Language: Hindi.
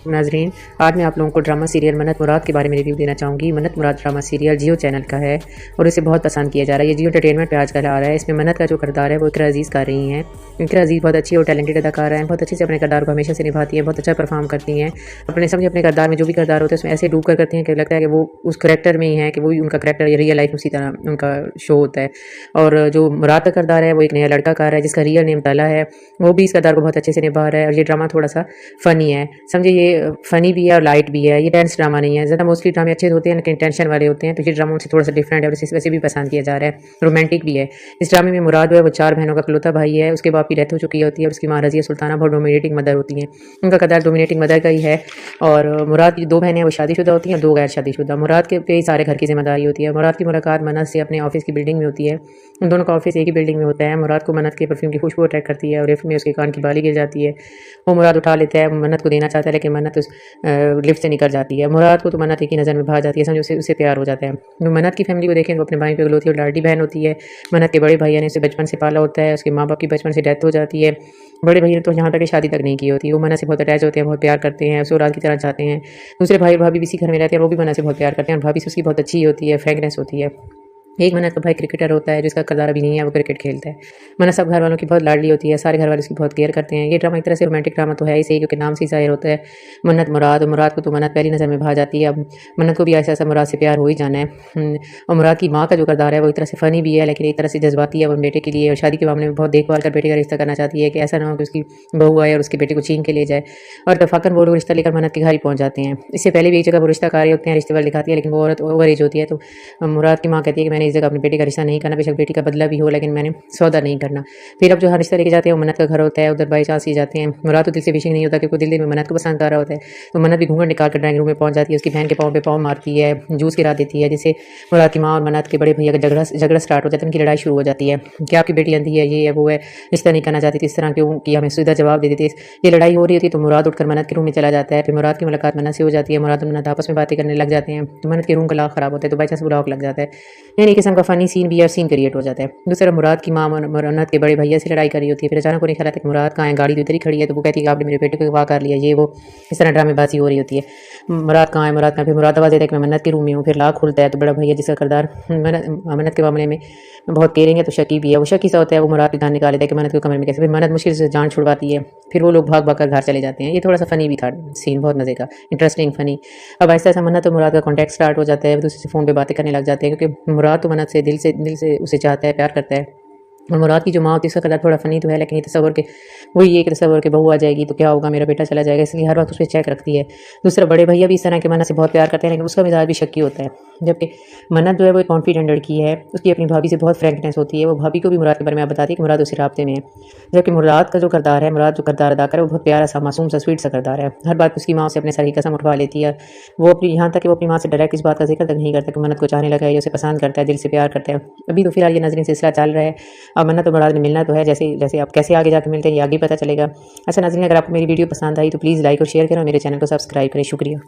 नाजरीन, आज मैं आप लोगों को ड्रामा सीरियल मन्नत मुराद के बारे में रिव्यू देना चाहूँगी। मन्नत मुराद ड्रामा सीरियल जियो चैनल का है और इसे बहुत पसंद किया जा रहा है। ये जियो एंटरटेनमेंट पे आजकल आ रहा है। इसमें मन्नत का जो किरदार है वो इकरा अजीज़ कर रही हैं। इकरा अजीज़ बहुत अच्छी और टैलेंटेड अदाकार हैं। बहुत अच्छे से अपने किरदार को हमेशा से निभाती हैं, बहुत अच्छा परफॉर्म करती हैं। अपने किरदार में जो भी किरदार होते हैं उसमें ऐसे डूब कर करती हैं कि लगता है कि वो उस करैक्टर में ही है, कि वही उनका करैक्टर रियल लाइफ उसी तरह उनका शो होता है। और जो मुराद का किरदार है वो एक नया लड़का कर रहा है जिसका रियल नेम तला है। वो भी इस किरदार को बहुत अच्छे से निभा रहा है और ये ड्रामा थोड़ा सा फ़नी है। समझे, ये फ़नी भी है और लाइट भी है। ये टेंस ड्रामा नहीं है। ज़्यादा मोस्टली ड्रामे अच्छे होते हैं लेकिन टेंशन वाले होते हैं, तो ये ड्रामा से थोड़ा सा डिफरेंट है और इसे वैसे भी पसंद किया जा रहा है। रोमांटिक भी है। इस ड्रामे में मुराद जो है वो 4 बहनों का इकलौता भाई है। उसके बाप की डेथ हो चुकी होती है और उसकी माँ रज़िया सुल्ताना बहुत डोमिनेटिंग मदर होती हैं। उनका किरदार डोमिनेटिंग मदर का ही है। और मुराद की 2 बहनें वो शादीशुदा होती हैं और 2 गैर शादीशुदा। मुराद के पे ही सारे घर की जिम्मेदारी होती है। मुराद की मुलाकात मन्नत से अपने ऑफिस की बिल्डिंग में होती है। उन दोनों का ऑफिस एक ही बिल्डिंग में होता है। मुराद को मन्नत के परफ्यूम की खुशबू अट्रैक्ट करती है और लिफ्ट में उसके कान की बाली गिर जाती है। वो मुराद उठा लेता है, मन्नत को देना चाहता है लेकिन मन्नत उस लिफ्ट से निकल जाती है। मुराद को तो मन्नत एक ही नज़र में भाग जाती है, समझो उसे प्यार हो जाता है। तो मन्नत की फैमिली को देखें तो अपने भाई पे इकलौती और लाडली बहन होती है। मन्नत के बड़े भैया ने उसे बचपन से पाला होता है। उसके माँ बाप की बचपन से डेथ हो जाती है। बड़े भैया ने तो यहाँ तक कि शादी तक नहीं की होती। वो मन्नत से बहुत अटैच होते हैं, बहुत प्यार करते हैं, उसे औलाद की तरह चाहते हैं। दूसरे भाई भाभी भी इसी घर में रहते हैं, वो भी मन्नत से बहुत प्यार करते हैं और भाभी से उसकी बहुत अच्छी होती है, फ्रेंकनेस होती है। एक मन्नत का भाई क्रिकेटर होता है जिसका किरदार अभी नहीं है, वो क्रिकेट खेलता है। मन्नत सब घर वालों की बहुत लाडली होती है, सारे घर वाले उसकी बहुत केयर करते हैं। ये ड्रामा एक तरह से रोमांटिक ड्रामा तो है ही सही, क्योंकि नाम से ही ज़ाहिर होता है मन्नत मुराद। और मुराद को तो मन्नत पहली नज़र में भा जाती है। अब मन्नत को भी ऐसा ऐसा मुराद से प्यार हो ही जाना है। और मुराद की माँ का जो किरदार है वो एक तरह से फ़नी भी है लेकिन एक तरह से जज्बाती है। वो बेटे के लिए और शादी के मामले में बहुत देखभाल कर बेटे का रिश्ता करना चाहती है कि ऐसा ना हो कि उसकी बहू आए और उसके बेटे को छीन के ले जाए। और तफाकन वो लोग रिश्ता लेकर मन्नत के घर ही पहुँच जाते हैं। इससे पहले भी एक जगह वो रिश्ता कार्य होते हैं, रिश्ते वाले दिखाती है लेकिन वो औरत ओवर एज होती है। तो मुराद की माँ कहती है कि मैंने इस जगह अपने बेटे का रिश्ता नहीं करना, बेशक बेटी का बदला भी हो लेकिन मैंने सौदा नहीं करना। फिर अब जो हर रिश्ता लेके जाते हैं वो मन्नत का घर होता है, उधर बाई चांस ही जाते हैं। मुराद तो दिल से विशिंग नहीं होता क्योंकि दिल में मन्नत को पसंद कर रहा होता है। तो मन्नत भी घूंघट निकाल कर ड्राइंग रूम में पहुंच जाती है। उसकी बहन के पाँव पे पाँव मारती है, जूस गिरा देती है, जिससे मुराद की माँ और मन्नत के बड़े भैया का झगड़ा स्टार्ट हो जाता है। उनकी लड़ाई शुरू हो जाती है कि आपकी बेटी अंधी है, ये है वो है, रिश्ता नहीं करना चाहती थी, इस तरह क्यों कि हमें सीधा जवाब दे देती। ये लड़ाई हो रही होती है तो मुराद उठकर मन्नत के रूम में चला जाता है। फिर मुराद की मुलाकात मन्नत से हो जाती है। मुराद और मन्नत आपस में बातें करने लग जाते हैं तो मन्नत के रूम का लॉक खराब होता है तो बाई चांस ब्लॉक लग जाता है। यानी एक किस्म का फनी सीन भी और सीन क्रिएट हो जाता है। दूसरा मुराद की माँ मन्नत के बड़े भैया से लड़ाई करी होती है। फिर अचानक उन्हें ख्याल आता है कि मुराद कहाँ है, गाड़ी तो इधर ही खड़ी है। तो वो कहती है कि आपने मेरे बेटे को अगवा कर लिया, ये वो इस तरह ड्रामेबाजी हो रही होती है। मुराद कहाँ है, मुराद कहाँ। फिर मुराद आवाज़ देता है कि मैं मन्नत के रूम में हूँ। फिर लॉक खुलता है तो बड़ा भैया जिसका किरदार मन्नत के मामले में बहुत केयरिंग है तो शकी भी है। वो शकी सा होता है, वो मुराद की जान निकाल लेता है कि मन्नत के कमरे में कैसे। फिर मन्नत मुश्किल से जान छुड़वाती है। फिर वो लोग भाग भाग कर घर चले जाते हैं। ये थोड़ा सा फनी भी था सीन, बहुत मज़े का, इंटरेस्टिंग फनी। अब ऐसा ऐसा मन्नत और मुराद का कॉन्टैक्ट स्टार्ट हो जाता है। दूसरे से फ़ोन पे बातें करने लग जाते हैं क्योंकि मुराद तो मन्नत से दिल से उसे चाहता है, प्यार करता है। और मुराद की जो माँ होती है उसका किरदार थोड़ा फ़नी तो है लेकिन ये तस्वर के वही एक तस्वर के बहू आ जाएगी तो क्या होगा, मेरा बेटा चला जाएगा, इसलिए हर वक्त उस पर चेक रखती है। दूसरा बड़े भैया भी इस तरह के मन्नत से बहुत प्यार करते हैं लेकिन उसका मिजाज भी शक्की होता है। जबकि मन्नत जो है वो एक कॉन्फिडेंट लड़की है, उसकी अपनी भाभी से बहुत फ्रेंकनेस होती है। वो भाभी को भी मुराद के बारे में आप बताती है कि मुराद उसी राब्ते में है। जबकि मुराद का जो किरदार है, मुराद जो किरदार अदा करे वो बहुत प्यारा सा, मासूम सा, स्वीट सा किरदार है। हर बात उसकी माँ से अपने सर की कसम उठवा लेती है। वो अपनी यहाँ तक कि वो अपनी माँ से डायरेक्ट इस बात का जिक्र तक नहीं करता कि मन्नत को चाहने लगा है या उसे पसंद करता है, दिल से प्यार करता है। अभी तो फिलहाल ये नाज़रीन सिलसिला चल रहा है। अब मन्नत और मुराद ने मिलना तो है, जैसे जैसे आप कैसे आगे जाकर मिलते हैं ये आगे पता चलेगा। अच्छा नाज़रीन, अगर आपको मेरी वीडियो पसंद आई तो प्लीज़ लाइक और शेयर करें और मेरे चैनल को सब्सक्राइब करें। शुक्रिया।